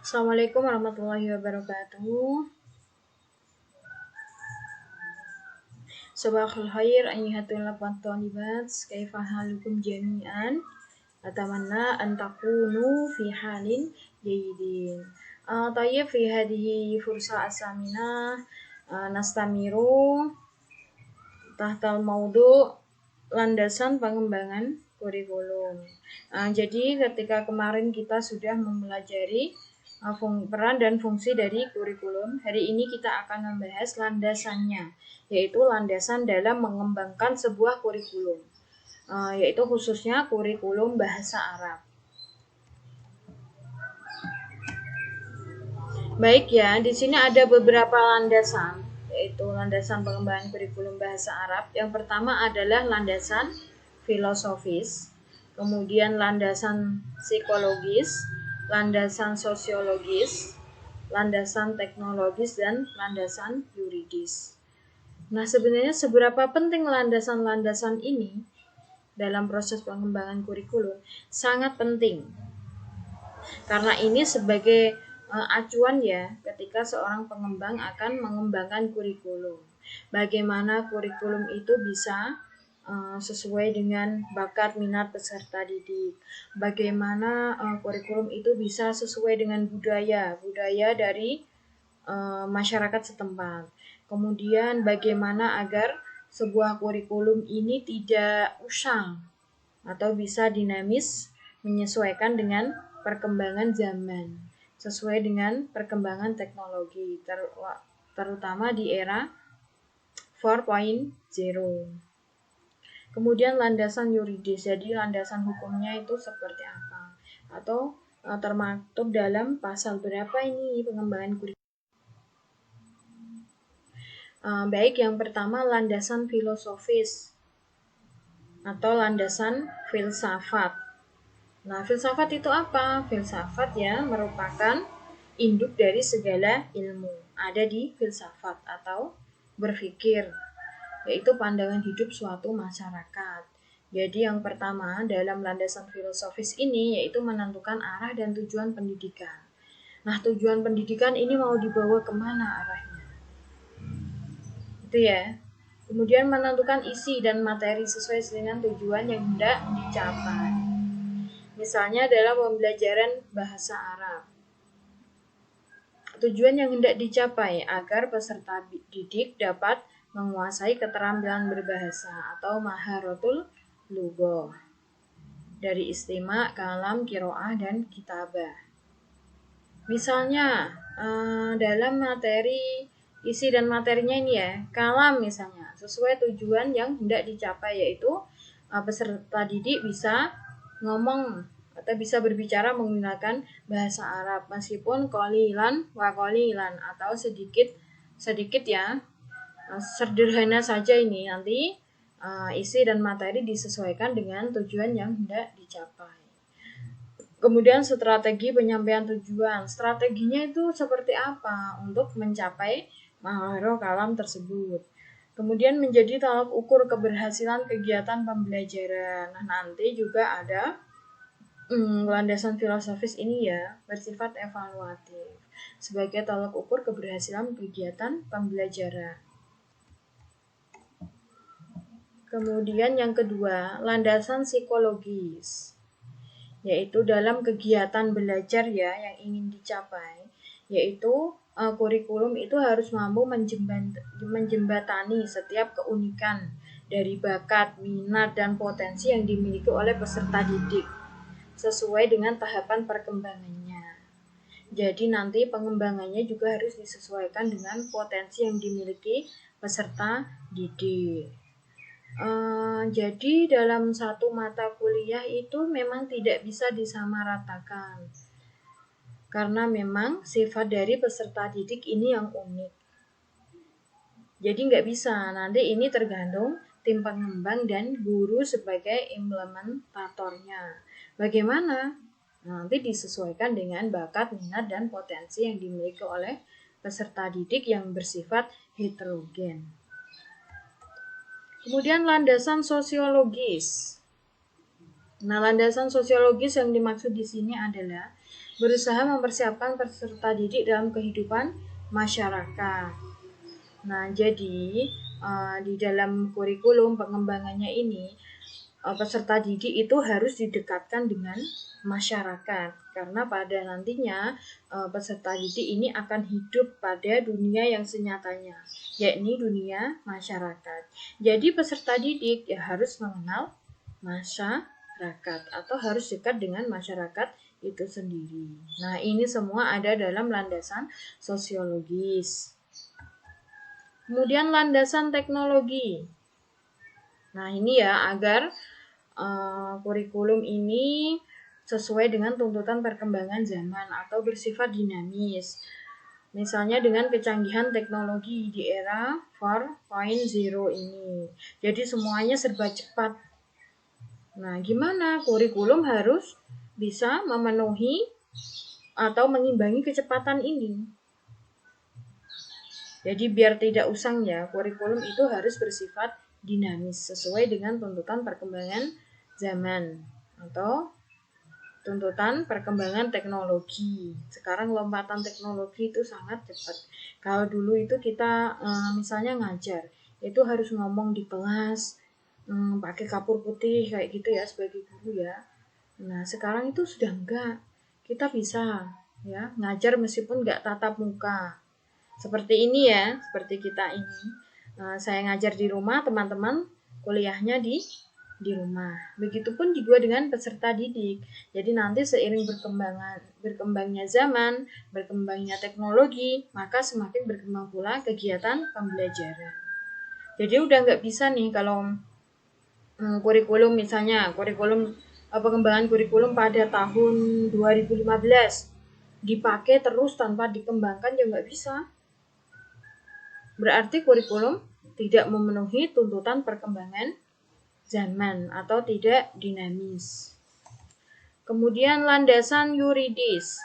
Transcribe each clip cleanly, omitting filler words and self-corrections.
Assalamualaikum warahmatullahi wabarakatuh. Sabahul khair ayyuhatul thalibat, kaifa halukum jami'an? Atamanna an takunu fi halin jayyidin. Tayyib fi hadhihi fursa asamina nastamiru tahtal maudu landasan pengembangan kurikulum. Jadi ketika kemarin kita sudah mempelajari peran dan fungsi dari kurikulum, hari ini kita akan membahas landasannya, yaitu landasan dalam mengembangkan sebuah kurikulum, yaitu khususnya kurikulum bahasa Arab. Baik ya, di sini ada beberapa landasan, yaitu landasan pengembangan kurikulum bahasa Arab. Yang pertama adalah landasan filosofis, kemudian landasan psikologis, landasan sosiologis, landasan teknologis, dan landasan yuridis. Nah, sebenarnya seberapa penting landasan-landasan ini dalam proses pengembangan kurikulum? Sangat penting. Karena ini sebagai acuan ya ketika seorang pengembang akan mengembangkan kurikulum. Bagaimana kurikulum itu bisa sesuai dengan bakat minat peserta didik. Bagaimana kurikulum itu bisa sesuai dengan budaya dari masyarakat setempat. Kemudian bagaimana agar sebuah kurikulum ini tidak usang atau bisa dinamis menyesuaikan dengan perkembangan zaman, sesuai dengan perkembangan teknologi, terutama di era 4.0. Kemudian landasan yuridis, jadi landasan hukumnya itu seperti apa, atau termaktub dalam pasal berapa ini pengembangan kurikulum. Baik, yang pertama landasan filosofis atau landasan filsafat. Nah, filsafat itu apa? Filsafat ya merupakan induk dari segala ilmu. Ada di filsafat atau berpikir, yaitu pandangan hidup suatu masyarakat. Jadi yang pertama dalam landasan filosofis ini yaitu menentukan arah dan tujuan pendidikan. Nah, tujuan pendidikan ini mau dibawa kemana arahnya? Itu ya. Kemudian menentukan isi dan materi sesuai dengan tujuan yang hendak dicapai. Misalnya dalam pembelajaran bahasa Arab. Tujuan yang hendak dicapai agar peserta didik dapat menguasai keterampilan berbahasa atau maharatul lughah dari istima, kalam, qiraah, dan kitabah. Misalnya dalam materi isi dan materinya ini ya, kalam misalnya sesuai tujuan yang hendak dicapai, yaitu peserta didik bisa ngomong atau bisa berbicara menggunakan bahasa Arab meskipun qalilan wa qalilan atau sedikit ya, sederhana saja. Ini nanti isi dan materi disesuaikan dengan tujuan yang hendak dicapai. Kemudian strategi penyampaian tujuan. Strateginya itu seperti apa untuk mencapai maharo kalam tersebut. Kemudian menjadi tolak ukur keberhasilan kegiatan pembelajaran. Nah, nanti juga ada landasan filosofis ini ya, bersifat evaluatif sebagai tolak ukur keberhasilan kegiatan pembelajaran. Kemudian yang kedua, landasan psikologis, yaitu dalam kegiatan belajar ya yang ingin dicapai, yaitu kurikulum itu harus mampu menjembatani setiap keunikan dari bakat, minat, dan potensi yang dimiliki oleh peserta didik sesuai dengan tahapan perkembangannya. Jadi nanti pengembangannya juga harus disesuaikan dengan potensi yang dimiliki peserta didik. Jadi dalam satu mata kuliah itu memang tidak bisa disamaratakan karena memang sifat dari peserta didik ini yang unik. Jadi nggak bisa, nanti ini tergantung tim pengembang dan guru sebagai implementatornya. Bagaimana? Nanti disesuaikan dengan bakat, minat, dan potensi yang dimiliki oleh peserta didik yang bersifat heterogen. Kemudian landasan sosiologis, Nah, landasan sosiologis yang dimaksud di sini adalah berusaha mempersiapkan peserta didik dalam kehidupan masyarakat. Nah, jadi di dalam kurikulum pengembangannya ini peserta didik itu harus didekatkan dengan masyarakat karena pada nantinya peserta didik ini akan hidup pada dunia yang senyatanya, yakni dunia masyarakat. Jadi peserta didik ya harus mengenal masyarakat atau harus dekat dengan masyarakat itu sendiri. Nah, ini semua ada dalam landasan sosiologis. Kemudian landasan teknologi. Nah, ini ya agar kurikulum ini sesuai dengan tuntutan perkembangan zaman atau bersifat dinamis. Misalnya dengan kecanggihan teknologi di era 4.0 ini. Jadi semuanya serba cepat. Nah, gimana? Kurikulum harus bisa memenuhi atau mengimbangi kecepatan ini. Jadi biar tidak usang ya, kurikulum itu harus bersifat dinamis sesuai dengan tuntutan perkembangan zaman atau tuntutan perkembangan teknologi. Sekarang lompatan teknologi itu sangat cepat. Kalau dulu itu kita misalnya ngajar, itu harus ngomong di kelas, pakai kapur putih kayak gitu ya sebagai guru ya. Nah, sekarang itu sudah enggak. Kita bisa ya ngajar meskipun enggak tatap muka. Seperti ini ya, seperti kita ini. Saya ngajar di rumah, teman-teman kuliahnya di rumah. Begitupun juga dengan peserta didik. Jadi nanti seiring berkembangnya zaman, berkembangnya teknologi, maka semakin berkembang pula kegiatan pembelajaran. Jadi udah nggak bisa nih kalau kurikulum misalnya, pengembangan kurikulum pada tahun 2015 dipakai terus tanpa dikembangkan ya nggak bisa. Berarti kurikulum tidak memenuhi tuntutan perkembangan zaman atau tidak dinamis. Kemudian landasan yuridis.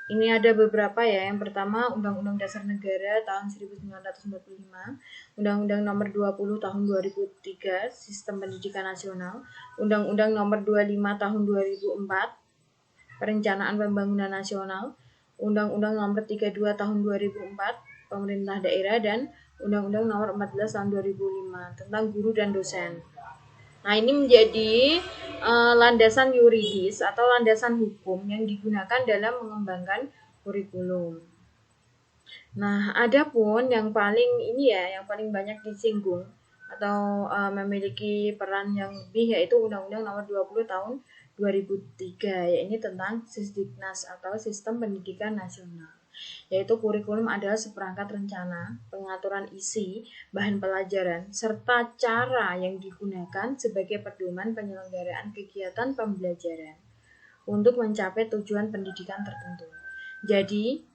Ini ada beberapa ya. Yang pertama Undang-Undang Dasar Negara tahun 1945, Undang-Undang Nomor 20 tahun 2003 Sistem Pendidikan Nasional, Undang-Undang Nomor 25 tahun 2004 Perencanaan Pembangunan Nasional, Undang-Undang Nomor 32 tahun 2004 Pemerintah Daerah, dan Undang-Undang Nomor 14 tahun 2005 tentang guru dan dosen. Nah, ini menjadi landasan yuridis atau landasan hukum yang digunakan dalam mengembangkan kurikulum. Nah, adapun yang paling ini ya, yang paling banyak disinggung atau memiliki peran yang lebih yaitu Undang-Undang Nomor 20 tahun 2003, yaitu tentang Sisdiknas atau Sistem Pendidikan Nasional. Yaitu kurikulum adalah seperangkat rencana, pengaturan isi, bahan pelajaran, serta cara yang digunakan sebagai pedoman penyelenggaraan kegiatan pembelajaran untuk mencapai tujuan pendidikan tertentu. Jadi,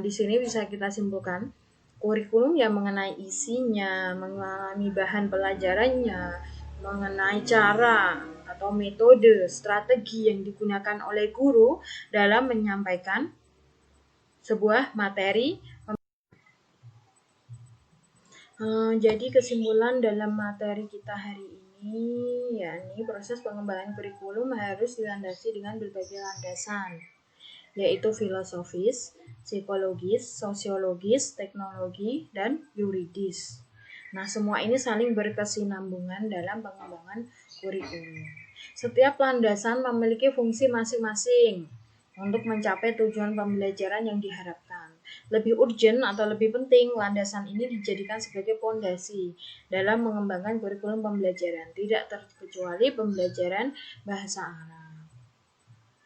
di sini bisa kita simpulkan, kurikulum yang mengenai isinya, mengenai bahan pelajarannya, mengenai cara atau metode, strategi yang digunakan oleh guru dalam menyampaikan sebuah materi. Jadi kesimpulan dalam materi kita hari ini, yakni proses pengembangan kurikulum harus dilandasi dengan berbagai landasan, yaitu filosofis, psikologis, sosiologis, teknologi, dan yuridis. Nah, semua ini saling berkesinambungan dalam pengembangan kurikulum. Setiap landasan memiliki fungsi masing-masing untuk mencapai tujuan pembelajaran yang diharapkan. Lebih urgent atau lebih penting, landasan ini dijadikan sebagai fondasi dalam mengembangkan kurikulum pembelajaran, tidak terkecuali pembelajaran bahasa Arab.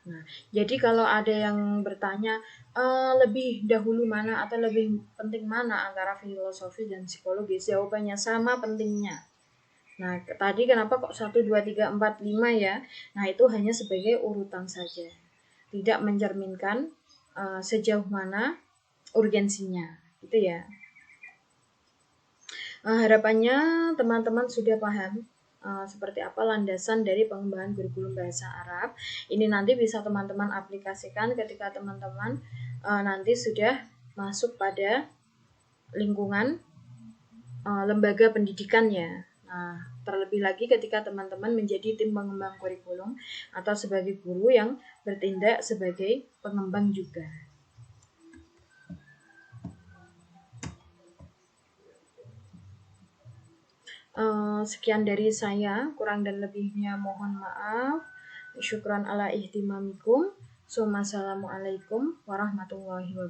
Nah, jadi kalau ada yang bertanya lebih dahulu mana atau lebih penting mana antara filosofi dan psikologis, jawabannya sama pentingnya. Nah, tadi kenapa kok 1, 2, 3, 4, 5 ya? Nah, itu hanya sebagai urutan saja. Tidak mencerminkan sejauh mana urgensinya, gitu ya. Harapannya teman-teman sudah paham seperti apa landasan dari pengembangan kurikulum bahasa Arab. Ini nanti bisa teman-teman aplikasikan ketika teman-teman nanti sudah masuk pada lingkungan lembaga pendidikan ya. Nah, Terlebih lagi ketika teman-teman menjadi tim pengembang kurikulum atau sebagai guru yang bertindak sebagai pengembang juga. Sekian dari saya, kurang dan lebihnya mohon maaf. Syukran ala ihtimamikum. Assalamualaikum warahmatullahi wabarakatuh.